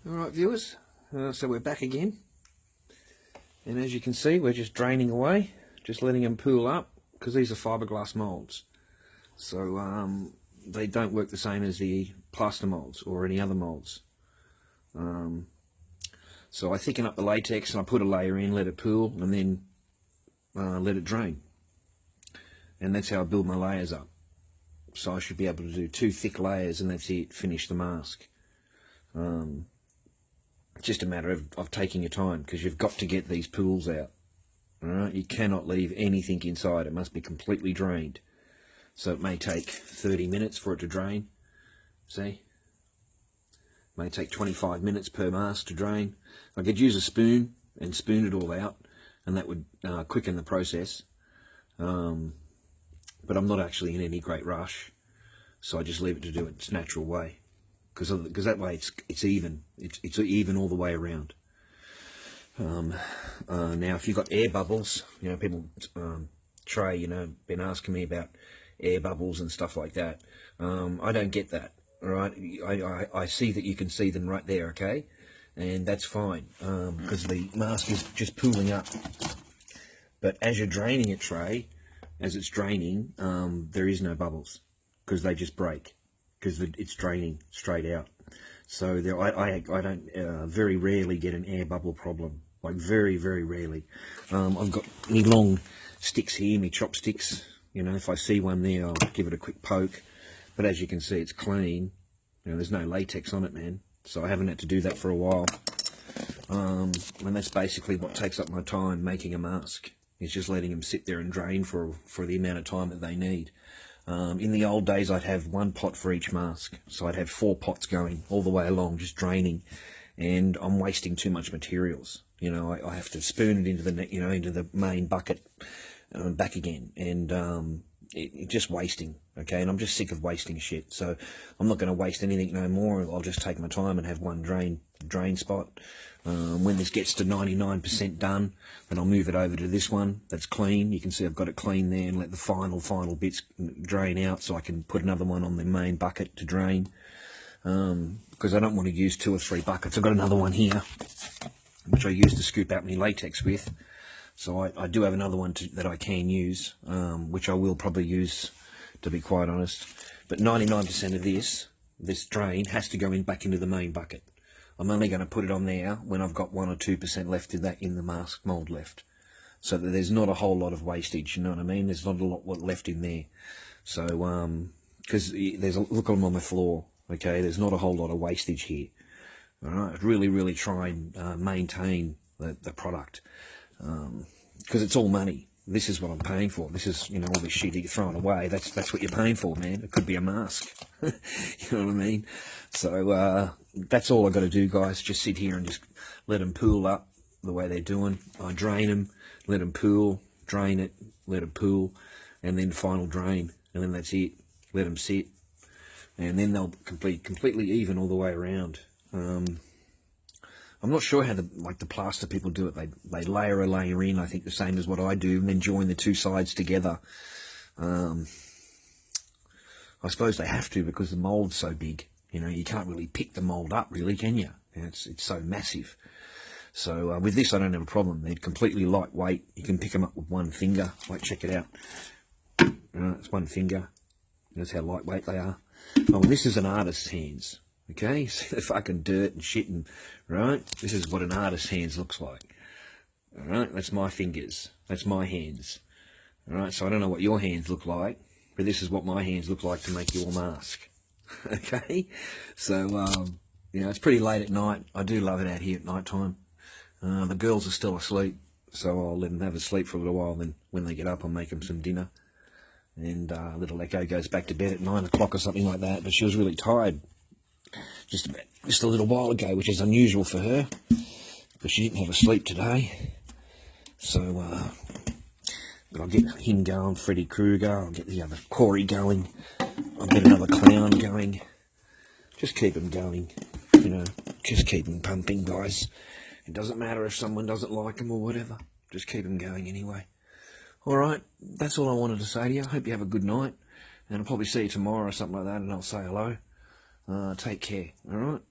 Alright viewers, so we're back again, and as you can see we're just draining away, just letting them pool up, because these are fiberglass moulds, so they don't work the same as the plaster moulds or any other moulds. So I thicken up the latex and I put a layer in, let it pool, and then let it drain, and that's how I build my layers up. So I should be able to do 2 thick layers and that's it, finish the mask. It's just a matter of taking your time, because you've got to get these pools out. Alright, you cannot leave anything inside, it must be completely drained. So it may take 30 minutes for it to drain, see? It may take 25 minutes per mask to drain. I could use a spoon and spoon it all out, and that would quicken the process. But I'm not actually in any great rush, so I just leave it to do it its natural way. Because that way it's even. It's even all the way around. Now, if you've got air bubbles, you know, people, Trey, you know, been asking me about air bubbles and stuff like that. I don't get that. All right, I see that you can see them right there, okay, and that's fine, because the mask is just pooling up. But as you're draining it, Trey, as it's draining, there is no bubbles, because they just break, because it's draining straight out. So there, I don't very rarely get an air bubble problem, like very rarely. I've got any long sticks here, me chopsticks. You know, if I see one there, I'll give it a quick poke. But as you can see, it's clean. You know, there's no latex on it, man. So I haven't had to do that for a while. And that's basically what takes up my time making a mask. Is just letting them sit there and drain for the amount of time that they need. In the old days, I'd have 1 pot for each mask, so I'd have 4 pots going all the way along, just draining, and I'm wasting too much materials. You know, I have to spoon it into the into the main bucket, back again, and it's just wasting. Okay, and I'm just sick of wasting shit, so I'm not going to waste anything no more. I'll just take my time and have one drain spot. When this gets to 99% done, then I'll move it over to this one that's clean. You can see I've got it clean there, and let the final bits drain out, so I can put another one on the main bucket to drain, because I don't want to use 2 or 3 buckets. I've got another one here which I use to scoop out my latex with, so I do have another one that I can use, which I will probably use, to be quite honest. But 99% of this drain has to go back into the main bucket. I'm only going to put it on there when I've got 1 or 2% left in the mask mould left, so that there's not a whole lot of wastage. You know what I mean? There's not a lot left in there. So because there's look on my floor. Okay, there's not a whole lot of wastage here. All right, really try and maintain the product, because it's all money. This is what I'm paying for. This is, you know, all this shit you're throwing away. That's what you're paying for, man. It could be a mask. You know what I mean? So that's all I got to do, guys. Just sit here and just let them pool up the way they're doing. I drain them, let them pool, drain it, let them pool, and then final drain, and then that's it. Let them sit, and then they'll completely even all the way around. I'm not sure how the plaster people do it. They layer a layer in, I think, the same as what I do, and then join the 2 sides together. I suppose they have to, because the mould's so big. You know, you can't really pick the mould up, really, can you? It's so massive. So with this, I don't have a problem. They're completely lightweight. You can pick them up with 1 finger. Like, check it out. It's 1 finger. That's how lightweight they are. Oh, this is an artist's hands. Okay, see the fucking dirt and shit, and right, this is what an artist's hands looks like. Alright, that's my fingers, that's my hands. Alright, so I don't know what your hands look like, but this is what my hands look like to make your mask. Okay, so you know, it's pretty late at night. I do love it out here at night time. The girls are still asleep, so I'll let them have a sleep for a little while, then when they get up I'll make them some dinner. And little Echo goes back to bed at 9 o'clock or something like that, but she was really tired just a little while ago, which is unusual for her, because she didn't have a sleep today. So but I'll get him going, Freddy Krueger. I'll get the other Corey going. I'll get another clown going. Just keep them going, you know. Just keep them pumping, guys. It doesn't matter if someone doesn't like them or whatever. Just keep them going anyway. All right, that's all I wanted to say to you. I hope you have a good night, and I'll probably see you tomorrow or something like that, and I'll say hello. Take care, alright?